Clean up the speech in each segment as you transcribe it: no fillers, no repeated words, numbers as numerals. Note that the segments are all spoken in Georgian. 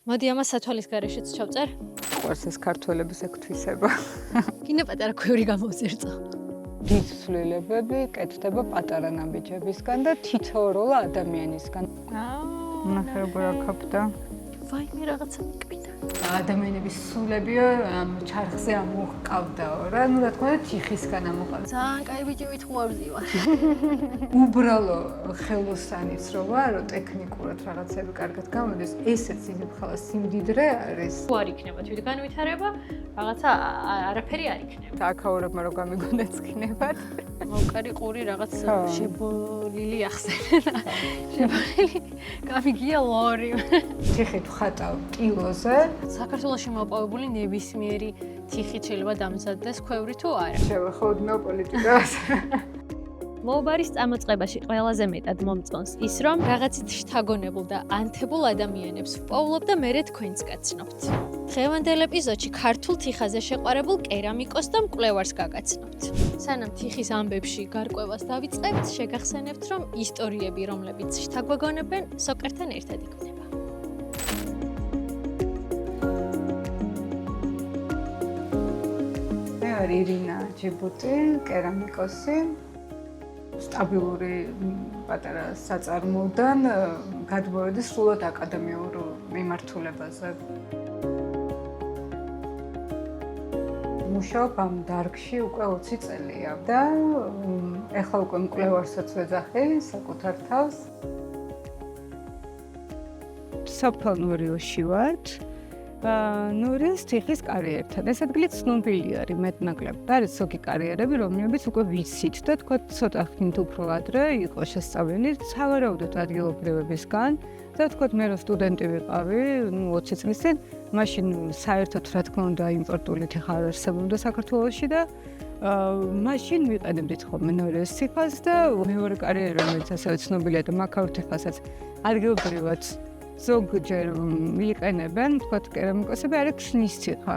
მოდი ამას სათვალის გარეშეც ჩავწერ. Ყვარს ეს ქართველების ექვთვისება. გინდა პატარა ქვევრი გამოვზირწო. დიდ ცვლილებები კეთდება პატარა ნაბიჯებისგან და თითოეულ ადამიანისგან. ნახე როგორ აქაფდა. ვაიმე რაღაცა მკვიდა. ადამიანების სულებიო ამ ჩარხზე ამოყავდაო რა, ну რა თქმა უნდა თიხისგან ამოყავდა. ძალიან კაი ბიჭი ვითხოვარდი ვარ. უბრალო ხელოსანიც რო ვარ, რო ტექნიკურად რაღაცები კარგად გამოდის, ესეც იმხელა სიმდიდრე არის. არ იქნება თვით განვითარება, რაღაცა არაფერი არ იქნება. აქაურებმა რო გამიგონდეთ იქნებათ. მოვკარი ყური რაღაც შებოლილი ახსენა. შებოლილი. გამიგია ლორი. თიხით ხატავ კილოზე. საქართველოში მოპოვებული ნებისმიერი თიხით შეიძლება დამზადდეს ქვევრი თუ არა. შევახოდნო პოლიტიკას. ლოუბარის წამოწყებაში ყველაზე მეტად მომწონს ის, რომ რაღაცით შთაგონებულ და ანთებულ ადამიანებს ვპოვლობ და მერე თქვენც გაცნობთ. დღევანდელ ეპიზოდში ქართულ თიხაზე შეყვარებულ კერამიკოს და მკვლევარს გაგაცნობთ. სანამ თიხის ამბებში გარკვევას დავიწყებთ, შეგახსენებთ, რომ ისტორიები, რომლებიც შთაგვაგონებენ, სოკერთან ერთად იქმნება. ირინა ჯიბუტი, კერამიკოსი. სტაბილური პატარა საწარმოოდან გადმოვედი სრულად აკადემიურ მიმართულებაზე. მუშაობ ამ დარგში უკვე 20 წელია და ეხლა უკვე მკვლევარსაც ვეძახი საკუთარ თავს. სოფელ ნურიოში ვარ. ნურის თიხის კარიერთან. ეს ადგილი ცნობილი არის მეტნაკლებ. არის ზოგი კარიერები, რომლებიც უკვე ვიცით და თქვა ცოტა ხნით უფრო ადრე იყო შესწავლილი სავარაუდოდ ადგილობრივებისგან და თქვა მე რო სტუდენტი ვიყავი, 20 წლის წინ, მაშინ საერთოდ რა თქმა უნდა იმპორტული თიხა არ არსებობდა საქართველოში და მაშინ ვიყენებდით ხოლმე ნურის თიხას და მეორე კარიერა რომელიც ასევე ცნობილია და მაქაურ თიხასაც ადგილობრივად ზოგჯერ ვიყენებენ, თქვა კერამიკოსები არის ქსნის თიხა.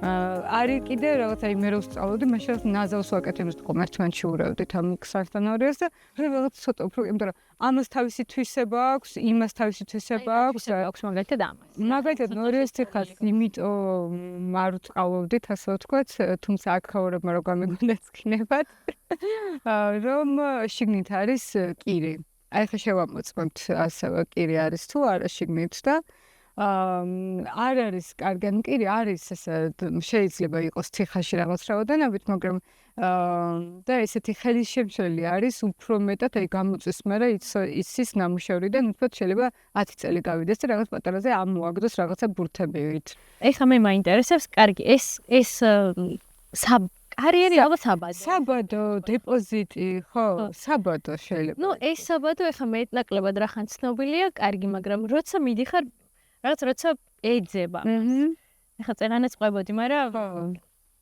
არის კიდე რაღაცა მე რო ვსწავლობდი, მაშინ ნაზავს ვაკეთებდით ხოლმე ერთმანეთში ურავდით ამ ქსასთან ორიას და რაღაც ცოტა უფრო, იმიტომ რომ ამას თავისი თვისება აქვს, იმას თავისი თვისება აქვს, აქვს მაგალითად ამას. მაგალითად ნურის თიხას იმიტომ არ ვწყალობდით, ასე ვთქვათ, თუმცა აქაურებმა რო გამიგონდეთ იქნებათ, რომ შიგნით არის კირი. აი ხა შევამოწმოთ ასევე კირი არის თუ არა შიგნით და არ არის კარგან კირი არის ესე შეიძლება იყოს თიხაში რაღაც რაოდენობით მაგრამ და ესეთი ხელისშემშლელი არის უფრო მეტად აი გამოწვის მერე იცის ნამუშევრიდან უფრო შეიძლება 10 წელი გავიდეს და რაღაც პატარაზე ამოაგდოს რაღაცა ბურთებივით. ეხლა მე მაინტერესებს, კარგი, ეს კარიერი ალბათ საბადო. საბადო, დეპოზიტი, ხო, საბადო შეიძლება. ნუ ეს საბადო ეხლა მეტნაკლებად რახან ცნობილია, კარგი, მაგრამ როცა მიდიხარ, როცა ეძება. ეხლა წერანაც ყვებოდი, მაგრამ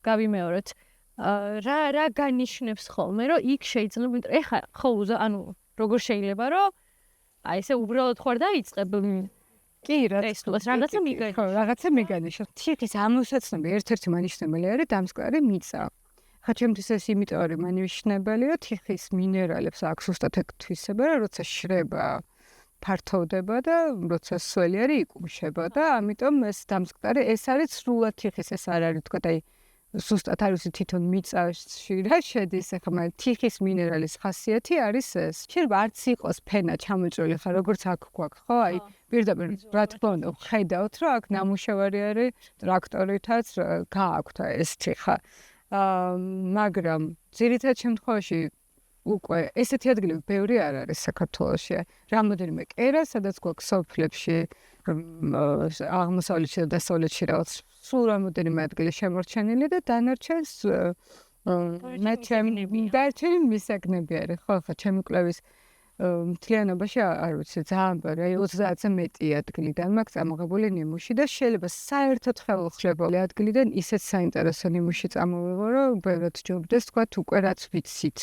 გავიმეოროთ. რა განიშნებს ხოლმე, რომ იქ შეიძლება, ეხლა ხო, ანუ როგორ შეიძლება, რომ აი ესე უბრალოდ ხარ დაიწყებ კი, რაღაცა მიგანიშნოს. ხო, რაღაცა მიგანიშნოს. თიხის ამოსაცნობი ერთ-ერთი მანიშნებელი არის დამსკვერი მიწა. ხა ჩემთვის ეს იმიტომ არის მანიშნებელი, რომ თიხის მინერალებს აქვს უბრალოდ თვისება, რომ როცა შრება ფართოვდება და როცა სველი არის იკუმშება და ამიტომ ეს დამსკვერი ეს არის სრულად თიხის, ეს არ არის თქვა აი ზუსტად არის თვითონ მიწაში რა შედის, ახლა მაგრამ თიხის მინერალის ხასიათი არის ეს. შეიძლება არც იყოს ფენა ჩამოჭრილი ხა როგორც აქ გვაქვს, ხო? აი პირდაპირ რა თქმა უნდა ხედავთ, რომ აქ ნამუშევარი არის ტრაქტორითაც გააქვთ ეს თიხა. მაგრამ ძირითად შემთხვევაში უკვე ესეთი ადგილები ბევრი არ არის საქართველოში. რამოდენიმე კერა, სადაც გვაქვს სოფლებში, აღმოსავლეთში და დასავლეთში რაღაც სულ რამოდენიმე ადგილი შემორჩენილი და დანარჩენს მე ჩემი მისაგნები არის. ხო, ხო, ჩემი კვლევის მთლიანობაში არ ვიცი, ძალიან ბევრი, 30-ზე მეტი ადგილიდან მაქვს წამოღებული ნიმუში და შეიძლება საერთოდ ხელუხლებელი ადგილიდან ისეთ საინტერესო ნიმუში წამოვიღო, რომ ბევრად ჯობდეს, თქვა უკვე რაც ვიცით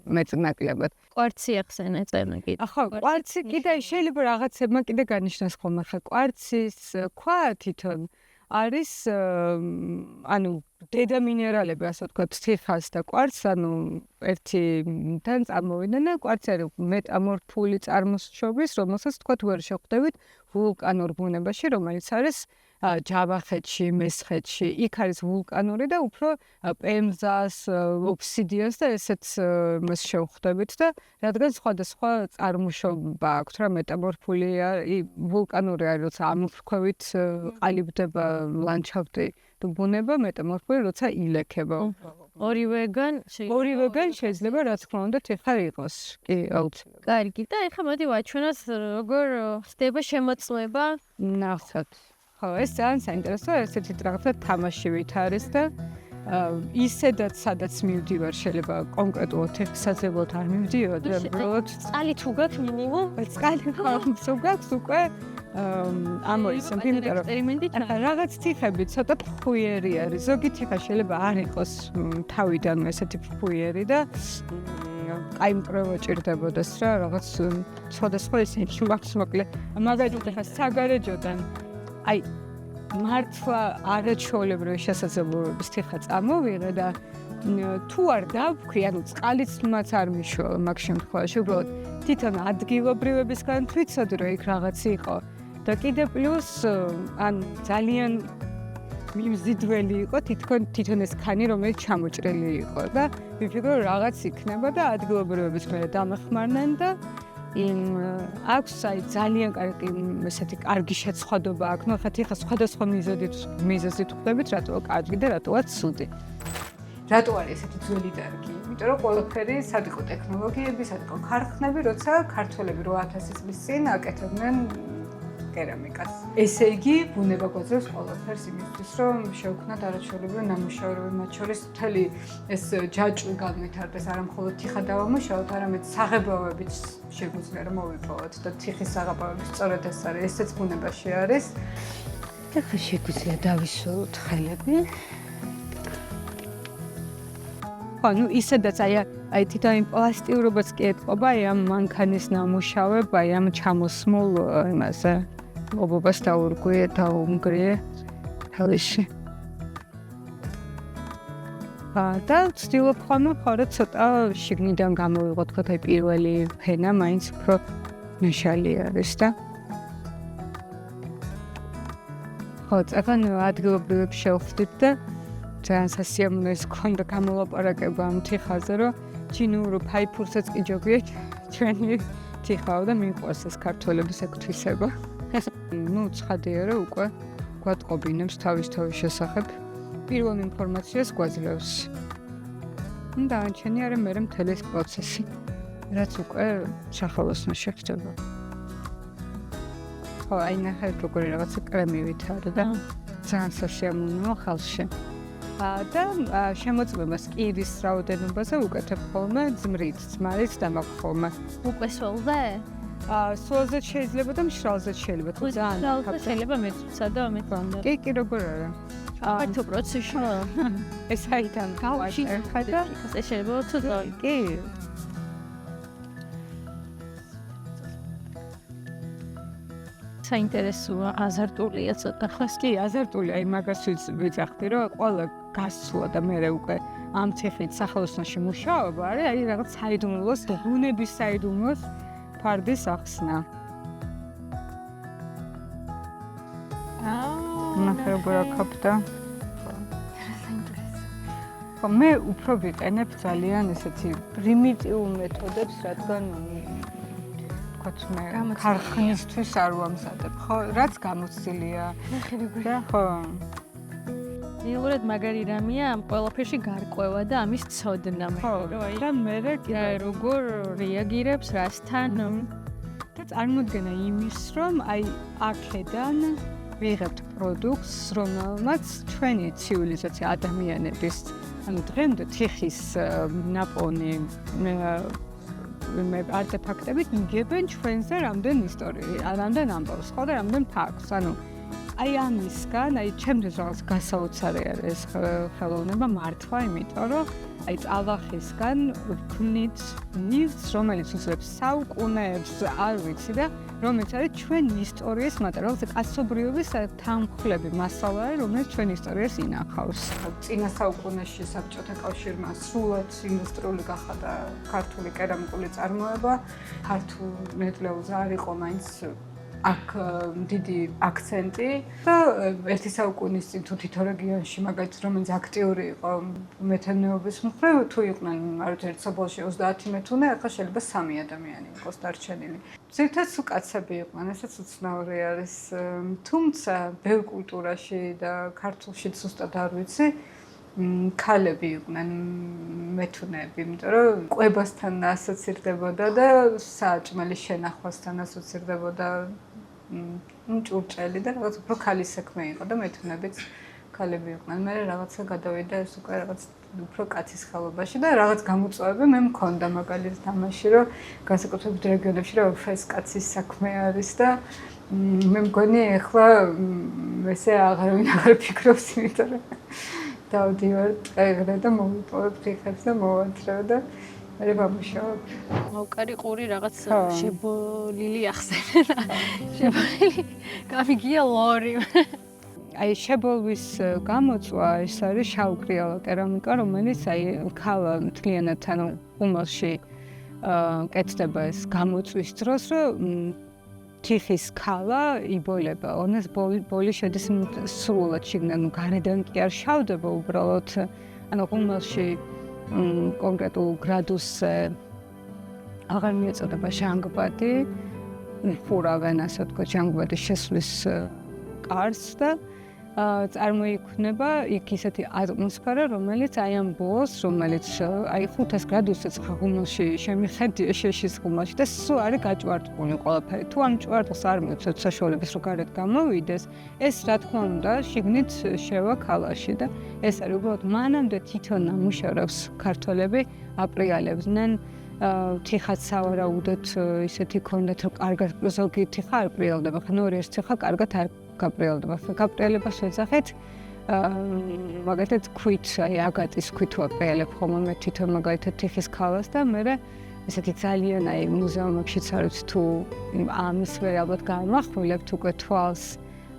მეტნაკლებად. კვარცი ახსენე წერნა კიდე. ხო, კვარცი კიდე შეიძლება რაღაცებმა კიდე განიშნოს ხოლმე, ხა კვარცის ქვა თვითონ არის ანუ დედა მინერალები, ასე ვთქვათ, თიხას და კვარცს, ანუ ერთიდან წარმოვიდნენ და კვარცი არის მეტამორფული წარმოშობის, რომელსაც ვთქვათ ვერ შეხვდებით ვულკანურ ბუნებაში, რომელიც არის ჯავახეთში, მესხეთში. იქ არის ვულკანური და უფრო პემზას, ოფსიდიანს და ესეც მას შევხვდებით და რადგან სხვადასხვა წარმოშობა აქვს რა მეტამორფულია, ვულკანური არის, როცა ამოფრქვევით ყალიბდება ლანდშაფტი თუ ბუნება, მეტამორფული როცა ილექება. ორივეგან შეიძლება რა თქმა უნდა თიხა იყოს. კი, აუცილებლად. კარგი და ეხლა მოდი ვაჩვენოთ როგორ ხდება შემოწმება. ნახოთ. ხო, ეს ძალიან საინტერესოა, ესეთი რაღაცა თამაშივით არის და ისედაც სადაც მივდივარ, შეიძლება კონკრეტულად თიხისაძებლად არ მივდიოდ, უბრალოდ წყალი თუ გაქვს მინიმუმ, წყალი თუ გაქვს უკვე ამოიცემ, იმიტომ რომ ექსპერიმენტი რაღაც თიხები ცოტა ფხვიერი არის. ზოგი თიხა შეიძლება არ იყოს თავიდან ესეთი ფხვიერი და აი მკრევა ჭირდებოდეს რა, რაღაც სხვადასხვა ისეთი მაქვს მოკლე. მაგალითად ახლა საგარეჯოდან აი მართლა არაჩვეულებრივი შესაძლებლობების თიხა წამოვიღე და თუ არ დავქვი, ანუ წყალიც მათ არ მიშველა მაგ შემთხვევაში, უბრალოდ თვითონ ადგილობრივებისგან თვითცოდი რომ იქ რაღაცი იყო. და კიდე პლუს ან ძალიან მიმზიდველი იყო თვითონ ეს ქანი რომელიც ჩამოჭრილი იყო და ვიფიქრე რაღაც იქნება და ადგილობრივების მერე დამეხმარნენ და აქვს აი ძალიან კარგი ესეთი კარგი შეცხვადობა აქვს. ნუ ხა თიხა სხვადასხვა მიზეზით ხვდებით რატოა კარგი და რატოა ცუდი. რატო არის ესეთი ძველი დარგი? იმიტომ რომ ყველაფერი სად იყო ტექნოლოგიები, სად იყო ქარხნები, როცა ქართველები 8000 წლის წინ აკეთებდნენ კერამიკას. ესე იგი, ბუნება გვაძლევს ყველაფერს იმისთვის, რომ შევქმნათ არაჩვეულებრივი ნამუშევრები, მათ შორის მთელი ეს ჯაჭვი განვითარდეს, არა მხოლოდ თიხა დავამუშავოთ, არამედ საღებავებიც შეგვიძლია რომ მოვიპოვოთ და თიხის საღებავები სწორედ ეს არის, ესეც ბუნებაში არის. და ხა შეგვიძლია დავისვათ ხელები. ანუ ისედაც აი თვითონ პლასტიურობაც კი ეთყობა, აი ამ მანქანის ნამუშავება, აი ამ ჩამოსმულ იმაზე ობობას დაუმგრიე ხელში. და ვცდილობ ხოლმე ხოლმე ცოტა შიგნიდან გამოვიღოთ, თქო, აი პირველი ფენა მაინც უფრო ნაშალი არის და ხო, წაგან ადგილობრივებს შევხვდით და ძალიან სასიამოვნოა ქონდა გამოლაპარაკება ამ თიხაზე, რომ ჩინურ ფაიფურსაც კი ჯობია ჩვენი თიხაო და მიყვარს ეს ქართველების ეკუთვისება. ნუ ცხადია რომ უკვე გვატყობინებს თავის შესახებ პირველ ინფორმაციას გვაძლევს. და ანჩენი არა მე მთელი ეს პროცესი, რაც უკვე სახელოსნოში ხდება. ხო, აი ნახეთ როგორი რაღაცა კრემივით არის და ძალიან სასიამოვნოა ხალხში. და შემოწმებას კიდის რაოდენობაზე უკეთებ ხოლმე ძმრით, ძმარით და მაქვს ხოლმე. უკვე სოლზე? სოლზე შეიძლება და მშრალზე შეიძლება. ძალიან შეიძლება მეცუცა და მეცანდა. კი, როგორ არა. ფართო პროცესში. ეს აიდან გავში ხადა. ეს შეიძლება ცოტა. კი. საინტერესოა, აზარტულია ცოტა ხო? კი, აზარტულია, აი მაგას ვიძახდი, რომ ყველა გასულა და მე უკვე ამ თიხით სახელოსნოში მუშაობა არის, აი რაღაც საიდუმლოს, ბუნების საიდუმლოს ფარდის ახსნა. ნახე როგორ აკապდა. ხო, მე უფრო ვიყენებ ძალიან ესეთი პრიმიტიულ მეთოდებს, რადგან მე ქარხნისთვის არ ვამზადებ, ხო, რაც გამოცდილია. ნახე როგორ. ხო. რეალურად მაგარი რამეა ამ ყველაფერში გარკვევა და ამის ცოდნა მე. ხო, და მე როგორ რეაგირებს რასთან და წარმოდგენა იმის, რომ აი აქედან ვიღებთ პროდუქტს, რომელმაც ჩვენი ცივილიზაცია ადამიანების, ანუ დღემდე თიხის ნაპოვნი არტეფაქტებით იგებენ ჩვენზე რამდენ ისტორიას, რამდენ ამბავს, ხო და რამდენ ფაქტს. ანუ აი ამისგან, აი ჩემთვის რაღაც გასაოცარი არის ეს ხელოვნება მართლა, იმიტომ რომ აი ტალახისგან ვქნით ნივთს, რომელიც უძლებს საუკუნეებს, არ ვიცი და რომელიც არის ჩვენი ისტორიის მატერიალი, როგორც კაცობრიობის თანმხლები მასალა არის, რომელიც ჩვენ ისტორიას ინახავს. წინა საუკუნეში საბჭოთა კავშირმა სრულად ინდუსტრიული გახადა ქართული კერამიკული წარმოება. ქართულ ნედლეულზე არ იყო მაინც აქ დიდი აქცენტი და ერთი საუკუნის წინ თუ თითო რეგიონში მაგალითად რომელიც აქტიური იყო მეთევნეობის მხრივ თუ იყვნენ არაერთი სოფელში 30 მეთუნე, ახლა შეიძლება 3 ადამიანი იყოს დარჩენილი. ზოგადად კაცები იყვნენ, ესეც უცნაური არის, თუმცა ბევრ კულტურაში და ქართულში ზუსტად არ ვიცი ქალები იყვნენ მეთუნეები, იმიტომ რომ კვებასთან ასოცირდებოდა და საჭმელის შენახვასთან ასოცირდებოდა ჭურჭელი და რაღაც უფრო ქალის საქმე იყო და მეთუნეებიც ქალები იყვნენ. მე რაღაცა გადავიდა ეს უკვე რაღაც უფრო კაცის ხალობაში და რაღაც გამოწვევები მე მქონდა მაგალითად ამაში, რომ განსაკუთრებით რეგიონებში რომ ეს კაცის საქმე არის და მე მგონი ახლა ესე აღარავინ აღარ ფიქრობს, იმიტომ რომ დავდივარ ტყეღრე და მოვიპოვებ თიხებს და მოვათრევ და მე ვამუშავებ. მოვკარი ყური რაღაც შებოლილი ახსენა. შებოლილი გამიგია ლორი. აი შებოლვის გამოწვა ეს არის შავკრიალა კერამიკა, რომელიც აი ქალა მთლიანად ანუ უმალში კეთდება ეს გამოწვის დროს, რომ თიხის ქალა იბოლება. ონეს ბოლი შედის სრულად შიგნით, გარედან კი არ შავდება უბრალოდ. ანუ უმალში კონკრეტულ გრადუსზე აღარ მიეწოდება ჟანგბადი, ხურავენ ასე ვთქვათ ჟანგბადის შესვლის კარს და წარმოიქმნება იქ ისეთი ატმოსფერო, რომელიც აი ამ ბოლოს, რომელიც აი 500 გრადუსზე ღუმელში შემიხედია შეშის ღუმელში და სულ არის გაჭვარტყუნი ყველაფერი. თუ ამ ჭვარტყს არ მიუწევთ საშუალებას რომ გარეთ გამოვიდეს, ეს რა თქმა უნდა შიგნით შევა ქალაში და ეს არის უბრალოდ მანამდე თვითონ ამუშავებს ქართველები აპრიალებდნენ თიხაც სავარაუდოდ ისეთი ქონდათ რომ კარგად ზოგი თიხა არ პრიალდება, ხან ორი ეს თიხა კარგად არ გაპრიალდება. გაპრიალებას ვეძახეთ მაგალითად ქვით, აი აგატის ქვით ვაპრიალებ ხოლმე მე თვითონ მაგალითად თიხის ქალას და მე ესეთი ძალიან აი მუზეუმებშიც არის თუ ამის ვერ ალბათ გამახვილებთ უკვე თვალს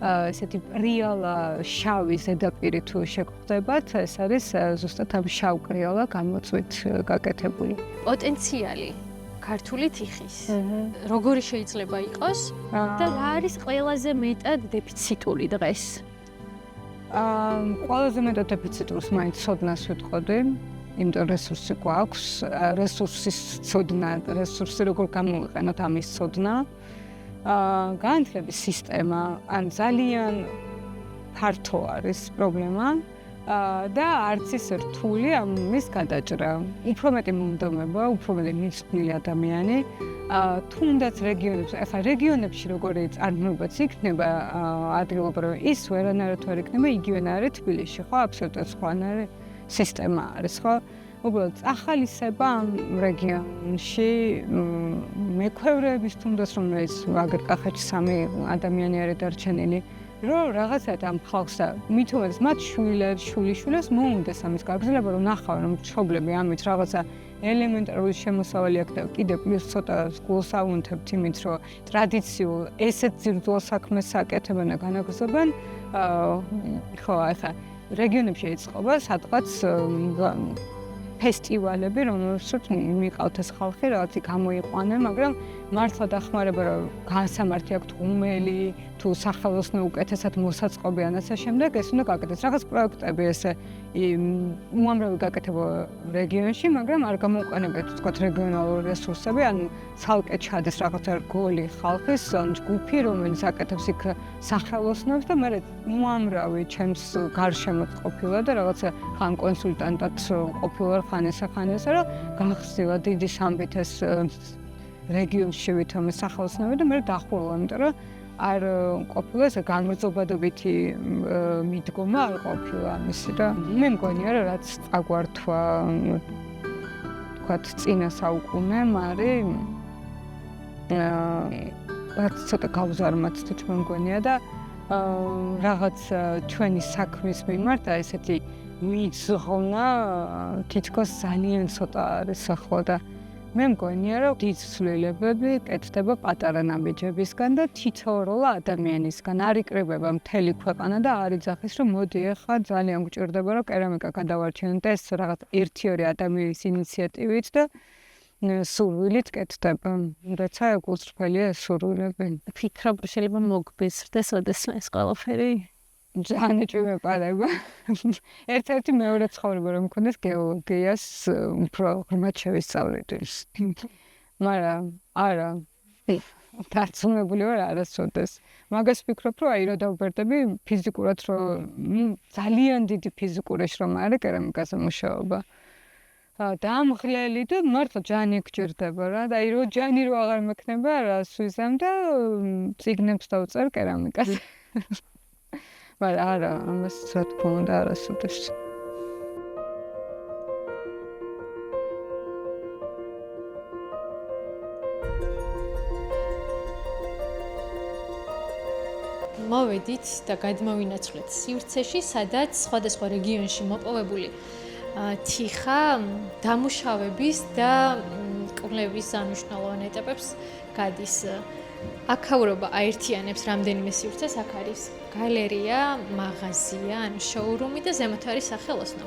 ესეთი პრიალა შავი ზედაპირი თუ შეგხვდებათ, ეს არის ზუსტად ამ შავკრიალა გამოწვით გაკეთებული. პოტენციალი ქართული თიხის. როგორი შეიძლება იყოს და რა არის ყველაზე მეტად დეფიციტური დღეს? ყველაზე მეტად დეფიციტურს მაინც ცოდნას ვიტყოდი, იმიტომ რესურსი გვაქვს, რესურსის ცოდნა, რესურსი როგორ გამოვიყენოთ ამის ცოდნა. განათლების სისტემა ან ძალიან ფართო არის პრობლემა და არც ის რთული ამის გადაჭრა. უფრო მეტი მომდომება, უფრო მეტი მიძღვნილი ადამიანი, თუნდაც რეგიონებში, ახლა რეგიონებში როგორი წარმოებაც იქნება ადგილობრივი, ის ვერანაირად ვერ იქნება იგივენა არის თბილისში, ხო, აბსოლუტურად სხვანაირი სისტემა არის, ხო? უბრალოდ ახალისება ამ რეგიონში მექვევრეების თუნდაც რომელიც აგერ კახეთში 3 ადამიანი არის დარჩენილი, რომ რაღაცა ამ ხალხს და მით უმეტეს მათ შვილიშვილებს მოუნდეს ამის გაგრძელება, რომ ნახავენ რომ მშობლები ამით რაღაცა ელემენტარული შემოსავალი აქვს და კიდე პლუს ცოტა გულს აუნთებთ იმით, რომ ტრადიციულ ესეთ ძირძველ საქმეს აკეთებენ და განაგრძობენ, ხო, ახლა რეგიონებში ეწყობა სადღაც ფესტივალები, რომელშიც მიყავთ ეს ხალხი, რაღაც გამოიყვანენ, მაგრამ მართლა დახმარება რომ განსამართი აქვთ ღუმელი თუ სახელოსნო უკეთესად მოსაწყობი ან ასე შემდეგ, ეს უნდა გაკეთდეს. რაღაც პროექტები ესე უამრავი გაკეთება რეგიონში, მაგრამ არ გამოუყენებიათ თქვათ რეგიონალური რესურსები, ან ცალკე ჩადეს რაღაცა რგოლი ხალხის ჯგუფი, რომელიც აკეთებს იქ სახელოსნოებს და მე უამრავი ჩემს გარშემო ყოფილა და რაღაცა ხან კონსულტანტად ყოფილა ხან ესა, რომ გახსნილა დიდი სამბითეს რეგიონში ვითომ სახელოსნოები და მე დახურვა, იმიტომ რომ არ ყოფილა ეს განმრძობადობითი მიდგომა არ ყოფილა ამისი და მე მგონია რომ რაც წაგვართვა თქვათ წინა საუკუნემ არის რაც ცოტა გავზარმათ თვითონ მგონია და რაღაც ჩვენი საქმის მიმართ ესეთი მიძღვნა თითქოს ძალიან ცოტა არის ახლა და მე მგონია, რომ დიდ ცვლილებები კეთდება პატარა ნაბიჯებისგან და თითოეულ ადამიანისგან. არ იკრიბება მთელი ქვეყანა და არ იძახის, რომ მოდი ახლა ძალიან გვჭირდება, რომ კერამიკა გადავარჩინოთ ეს რაღაც 1-2 ადამიანის ინიციატივით და სურვილით კეთდება. როცა გულწრფელია ეს სურვილები. ფიქრობ, შეიძლება მოგბესრდეს ოდესმე ეს ყველაფერი. ძალიან ეჭვმეპარება. ერთ-ერთი მეორე ცხოვრება რომ მქონდეს გეოლოგიას უფრო ღრმად შევისწავლეთ. მაგრამ არა. დარწმუნებული ვარ არასოდეს. მაგას ვფიქრობ, რომ რა დავბერდები ფიზიკურად რომ ძალიან დიდი ფიზიკური შრომა არის კერამიკაზე მუშაობა. დამღლელი და მართლა ჯანი გჭირდება რა. და რო ჯანი რო აღარ მექნება, რას ვიზამ და წიგნებს დავწერ კერამიკაზე. მაგრამ არა, ამას რა თქმა უნდა არასოდეს. მოვედით და გადმოვინაცვლეთ სივრცეში, სადაც სხვადასხვა რეგიონში მოპოვებული თიხა დამუშავების და კვლევის მნიშვნელოვან ეტაპებს გადის. აქაურობა აერთიანებს რამდენიმე სივრცეს, აქ არის გალერეა, მაღაზია, ან შოურუმი და ზემოთ არის სახელოსნო.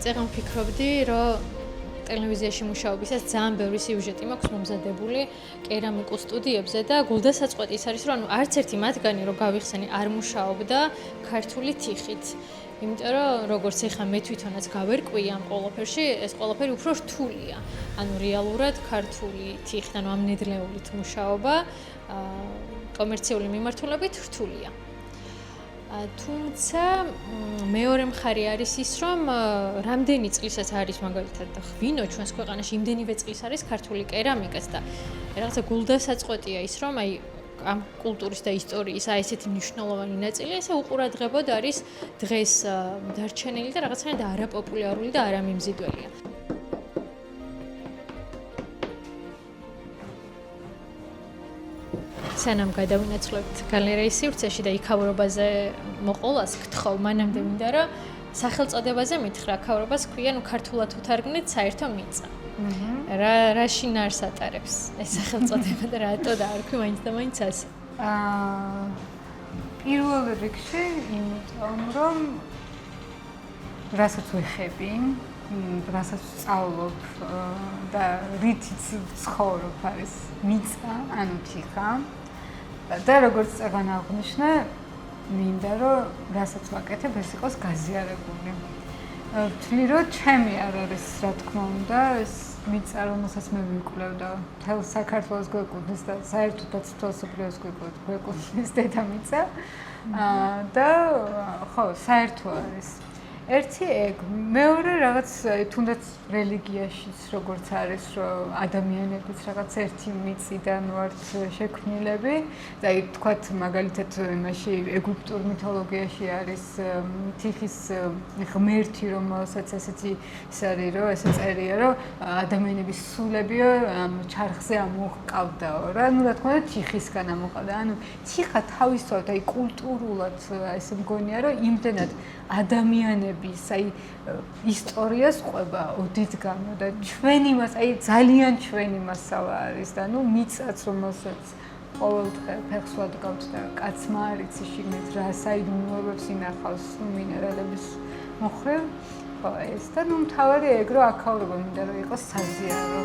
წეგან ვფიქრობდი, რომ ტელევიზიაში მუშაობისას ძალიან ბევრი სიუჟეტი მაქვს მომზადებული კერამიკულ სტუდიებზე და გულდასაწყვეტი ის არის, რომ არც ერთი მათგანი რო გავიხსენი არ მუშაობდა ქართული თიხით. იმიტომ რომ როგორც ეხა მე თვითონაც გავერკვი ამ ყველაფერში, ეს ყველაფერი უფრო რთულია. ანუ რეალურად ქართული თიხით, ანუ ამ ნედლეულით მუშაობა კომერციული მიმართულებით რთულია. თუმცა მეორე მხარე არის ის, რომ რამდენი წლისაც არის მაგალითად ღვინო ჩვენს ქვეყანაში, იმდენივე წლის არის ქართული კერამიკაც და რაღაცა გულდასაწყვეტია ის, რომ აი ამ კულტურის და ისტორიის ესეთი მნიშვნელოვანი ნაწილი ესე უყურადღებოდ არის დღეს დარჩენილი და რაღაცნაირად არაპოპულარული და არამიმზიდველია. სანამ გადავინაცვლებთ გალერეის სივრცეში და იქაურობაზე მოყოლას გთხოვ, მანამდე მინდა რომ სახელწოდებაზე მითხრა, აქაურობას ქვია, ქართულად უთარგმნით საერთო მიწა. რაში ნარს ატარებს ეს სახელწოდება და რატო დაარქვი მაინც და მაინც ასე? პირველ რიგში იმიტომ რომ რასაც ვიხები, რასაც ვსწავლობ და რითიც ვცხოვრობ არის მიწა, ანუ თიხა. და როგორც წეგან აღნიშნე, მინდა რომ რასაც ვაკეთებ ეს იყოს გაზიარებული. ვთვლი რომ ჩემი არ არის რა თქმა უნდა ეს მიწა რომელსაც მე ვიკვლევ და მთელ საქართველოს გვეკუთვნის და საერთოდაც მთელ მსოფლიოს გვეკუთვნის დედამიწა და ხო საერთო არის. ერთი ეგ, მეორე რაღაც თუნდაც რელიგიაშიც როგორც არის რომ ადამიანებიც რაღაც ერთი მიწიდან ვართ შექმნილები და აი თქვათ მაგალითად იმაში ეგვიპტურ მითოლოგიაში არის თიხის ღმერთი რომელსაც ესეთი ის არის რომ ესე წერია რომ ადამიანების სულებიო ამ ჩარხზე ამოყავდაო რა ნუ რა თქმა უნდა თიხისგან ამოყავდა ანუ თიხა თავისთავად აი კულტურულად ესე მგონია რომ იმდენად ადამიანების აი ისტორიას ყვება ოდითგანო და ჩვენი მას აი ძალიან ჩვენი მასალა არის და ნუ მიწაც რომელსაც ყოველდღე ფეხს ვადგავთ და კაცმა არ იცი შიგნით რა საიდუმლოებებს ინახავს მინერალების მოხრევ ხო ეს და ნუ მთავარი ეგ რომ აქაურობა მინდა რომ იყოს საზიარო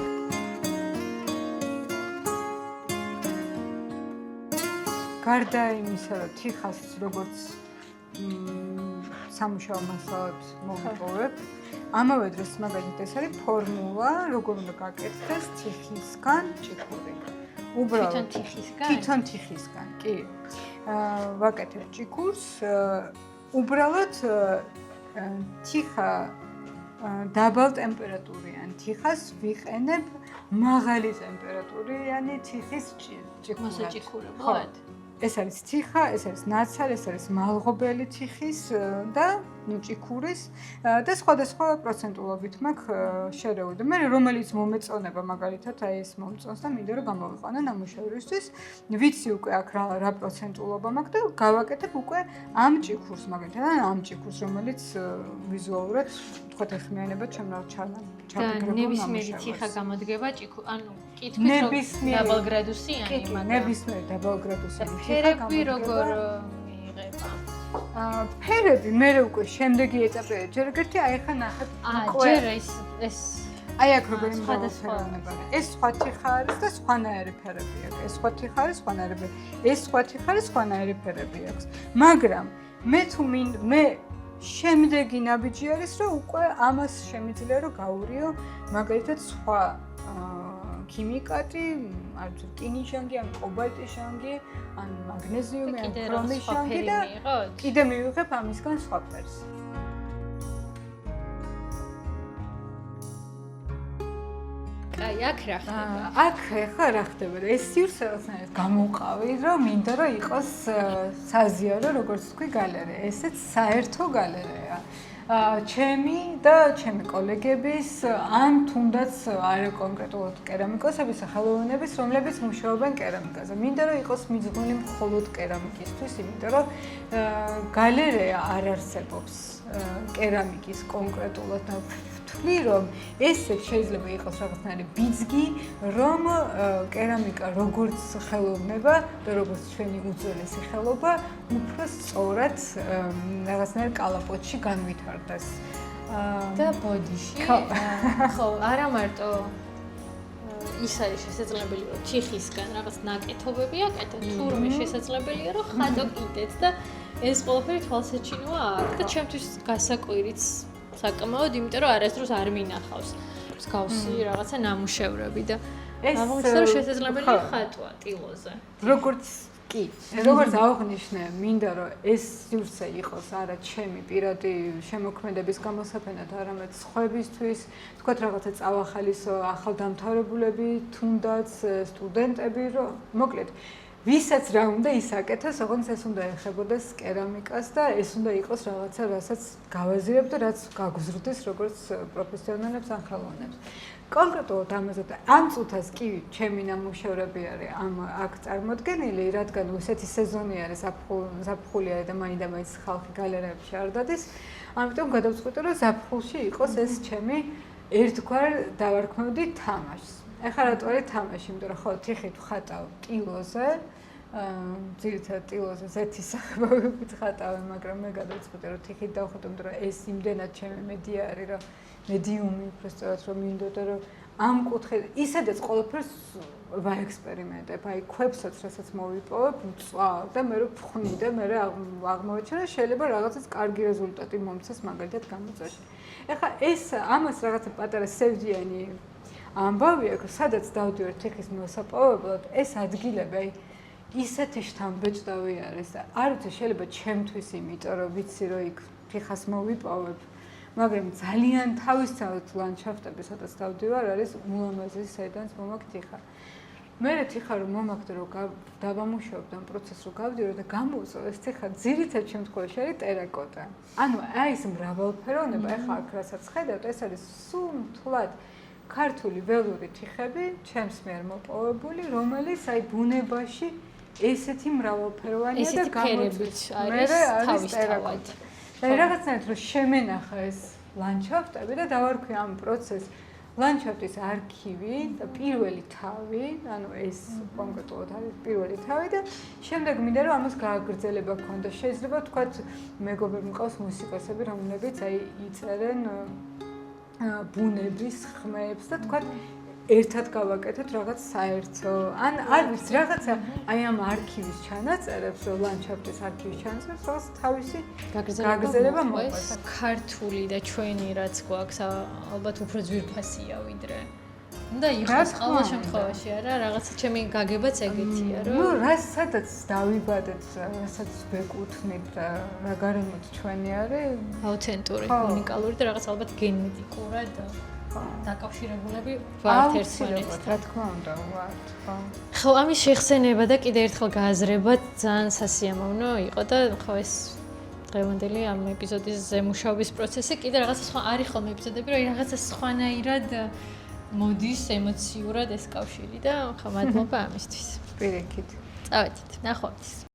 გარდა იმისა რომ თიხას როგორც სამუშაო მასალად მოვიპოვებ. ამავე დროს მაგალითად ეს არის ფორმულა, როგორ უნდა გაკეთდეს თიხისგან ჭიქური. უბრალოდ თიხისგან? თვითონ თიხისგან, კი. ვაკეთებ ჭიქურს, უბრალოდ თიხა დაბალ ტემპერატურიან თიხას ვიყენებ მაღალი ტემპერატურიანი თიხის ჭიქურად. მასაჭიქურებლად? ეს არის თიხა, ეს არის ნაცარი, ეს არის მალღობელი თიხის და ჭიქურის და სხვადასხვა პროცენტულობით მაქვს შერეული. და მე რომელიც მომეწონება მაგალითად აი ეს მომწონს და მინდა რომ გამოვიყვანო ნამუშევრისთვის, ვიცი უკვე აქ რა პროცენტულობა მაქვს და გავაკეთებ უკვე ამ ჭიქურს მაგალითად ამ ჭიქურს რომელიც ვიზუალურად თქვათ ეხმიანება ჩემ რა ჩაგეგმებულ ნებისმიერი თიხა გამოდგება ანუ კითხვით რომ დაბალგრადუსიანი მაგრამ ნებისმიერი დაბალგრადუსიანი ფერები როგორ მიიღება ფერები მე უკვე შემდეგი ეტაპია ჯერ ერთი აი ხა ნახეთ უკვე ეს აი აქ როგორი მრავალფეროვნება ეს სხვა თიხა არის და სხვანაირი ფერები აქვს ეს სხვა თიხა არის სხვანაირი ეს სხვა თიხა არის სხვანაირი ფერები აქვს მაგრამ მე თუ მე შემდეგი ნაბიჯი არის რომ უკვე ამას შემიძლია რომ გავურიო მაგალითად სხვა ქიმიკატი, არ ვიცი, რკინის ჟანგი, ან კობალტის ჟანგი, ან მაგნეზიუმი, ან ქრომის ჟანგი და კიდე მივიღებ ამისგან სხვა ფერს. აი, აქ რა ხდება? აქ ხა რა ხდება? ეს სივრცეებსაც გამოვყავი, რომ მინდა რომ იყოს საზიარო, როგორც თქვი, გალერეა. ესეც საერთო გალერეა. ჩემი და ჩემი კოლეგების ან თუნდაც არა კონკრეტულად კერამიკოსების სახელოვნების, რომლებიც მუშაობენ კერამიკაზე. მინდა რომ იყოს მიძღვნილი მხოლოდ კერამიკისთვის, იმიტომ რომ გალერეა არ არსებობს კერამიკის კონკრეტულად და ვთვლი რომ ესე შეიძლება იყოს რაღაცნაირი ბიძგი, რომ კერამიკა როგორც ხელოვნება და როგორც ჩვენი უძველესი ხელობა უფრო სწორად რაღაცნაირ კალაპოტში განვითარდეს. და ბოდიში ხო, არა მარტო ის არის შესაძლებელი რომ თიხისგან რაღაც ნაკეთობები აკეთო, თურმე შესაძლებელია რომ ხატო კიდეც და ეს ყველაფერი თვალსაჩინოა აქ და ჩემთვის გასაკვირიც საკმაოდ, იმიტომ რომ არასდროს არ მინახავს მსგავსი რაღაცა ნამუშევრები და აღმოჩნდა რომ შესაძლებელია ხატვა ტილოზე. როგორც კი, როგორც აღნიშნე, მინდა რომ ეს სივრცე იყოს არა ჩემი პირადი შემოქმედების გამოსაფენად, არამედ სხვებისთვის, თქვათ რაღაცა წავახალისო ახალდამთავრებულები, თუნდაც სტუდენტები, რომ მოკლედ ვისაც რა უნდა ისაკეთოს, ოღონდ ეს უნდა ეხებოდეს კერამიკას და ეს უნდა იყოს რაღაცა, რასაც გავაზიებ და რაც გაგზრდეს როგორც პროფესიონალებს ან ხელოვნებს. კონკრეტულად ამაზე და ამ წუთას კი ჩემი ნამუშევრები არის აქ წარმოდგენილი, რადგან ესეთი სეზონი არის, ზაფხული არის და მაინდა-მაინც ხალხი გალერეებში არ დადის. ამიტომ გადავწყვიტე, რომ ზაფხულში იყოს ეს ჩემი ერთგვარ დავარქმევდი თამაშს. ეხლა რატო არის თამაში? იმიტომ რომ ხო, თიხით ვხატავ ტილოზე, ძირითადად ტილოზე ზეთის სახებავებით ხატავენ, მაგრამ მე გადავწყვიტე, რომ თიხით დავხატო, იმიტომ რომ ეს იმდენად ჩემი მედია არის, რომ მედიუმი უბრალოდ რომ მინდოდა რომ ამ კუთხე ისედაც ყველაფერს ვაექსპერიმენტებ, აი ქვებსაც რასაც მოვიპოვებ, ვწვავ და მე რომ ვხვნი და მე აღმოვაჩინე შეიძლება რაღაცას კარგი რეზულტატი მომცეს მაგალითად გამოწვევაში. ეხლა ეს ამას რაღაცა პატარა სევდიანი ამბავი აქვს, სადაც დავდივარ თიხის მოსაპოვებლად, ეს ადგილები აი ისეთი შთამბეჭდავი არის და არ ვიცი შეიძლება ჩემთვის იმიტომ რომ ვიცი რომ იქ თიხას მოვიპოვებ მაგრამ ძალიან თავისთავად ლანდშაფტები სადაც დავდივარ არის ულამაზესი საიდანაც მომაქვს თიხა. მე თიხა რომ მომაქვს რომ დავამუშავებ და პროცესს რომ გავდივარ და გამოვწევ ეს თიხა ძირითად შემთხვევაში არის ტერაკოტა. ანუ აი ეს მრავალფეროვნება ეხლა აქ რასაც ხედავთ ეს არის სულ მთლად ქართული ველური თიხები ჩემს მიერ მოპოვებული რომელიც აი ბუნებაში ესეთი მრავალფეროვანია და გამოწვევს. მე არის ტერაკოტა. და რაღაცნაირად რომ შემენახა ეს ლანდშაფტები და დავარქვი ამ პროცესს ლანდშაფტის არქივი და პირველი თავი, ანუ ეს კონკრეტულად არის პირველი თავი და შემდეგ მინდა რომ ამას გააგრძელება ქონდა. შეიძლება თქვათ მეგობრები მყავს მუსიკოსები, რომლებიც აი იწერენ ბუნების ხმებს და თქვათ ერთად გავაკეთოთ რაღაც საერთო ან არ ვიცი რაღაცა აი ამ არქივის ჩანაწერებს რომ ლანდშაფტის არქივის ჩანაწერებს რაღაც თავისი გაგრძელება მოყვეს. ქართული და ჩვენი რაც გვაქვს ალბათ უფრო ძვირფასია ვიდრე და იყოს ყოველ შემთხვევაში არა რაღაცა ჩემი გაგებაც ეგეთია რომ ნუ რასაც დავიბადეთ რასაც ვეკუთვნით და რა გარემოთ ჩვენი არის აუთენტური უნიკალური და რაღაც ალბათ გენეტიკურად დაკავშირებულები ვართ აუცილებლად, ერთმანეთთან. რა თქმა უნდა, ვართ, ხო. ხო, ამის შეხსენება და კიდე ერთხელ გააზრება ძალიან სასიამოვნო იყო და ხო ეს დღევანდელი ამ ეპიზოდის ზემუშაობის პროცესი კიდე რაღაცა სხვა არის ხოლმე ეპიზოდები, რომ რაღაცა სხვანაირად მოდის ემოციურად ეს კავშირი და ხო მადლობა ამისთვის. პირიქით. წავედით, ნახვამდის.